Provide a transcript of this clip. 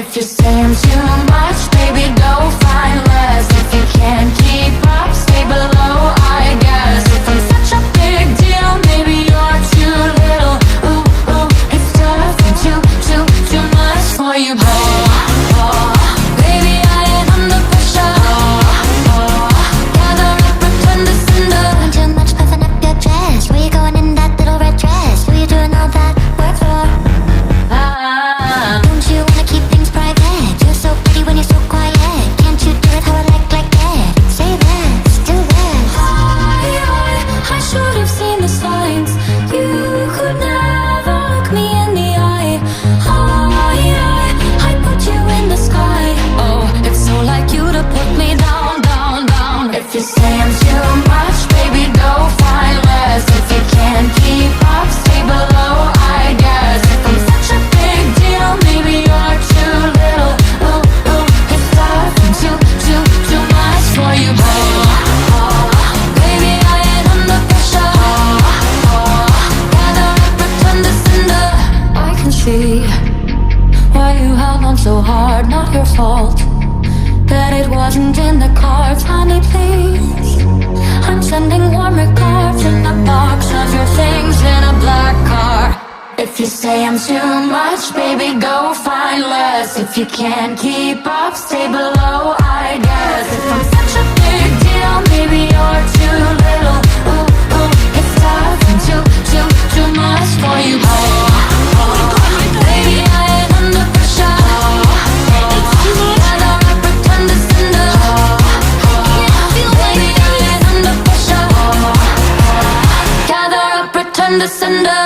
If you're saying too much, baby, go find less. If you can't keep up, stay below, I guess. If I'm such a big deal, maybe you're too little. Ooh, ooh, it's tough and too much for you, baby, I ain't under pressure. Gather up, pretend to cinder. Doing too much, puffing up your chest. Where you going in that little red dress? Who you doing all that work for? Don't you wanna keep things private? You're so pretty when you're so quiet. Can't you do it how I like that? Say this, do this. I should have seen the signs. You could never look me in the eye. I put you in the sky. Oh, it's so like you to put me down, down, down. If you're saying too much, baby, go find less. If you can't keep up, stay below, I guess. If I'm such a big deal, maybe you're too little. Ooh, it's tough and too much for you, baby, I ain't under pressure. Gather up, pretend to cinder. I can see why you held on so hard, not your fault. That it wasn't in the cards, honey, please. I'm sending warm regards in the box of your things in a black car. If you say I'm too much, baby, go find less. If you can't keep up, stay below, I guess. If I'm such a big deal, maybe you're too little. Ooh, it's tough and too much for you, baby, I ain't under pressure. Gather up, pretend to cinder. Baby, I ain't under pressure. Gather up, pretend to cinder.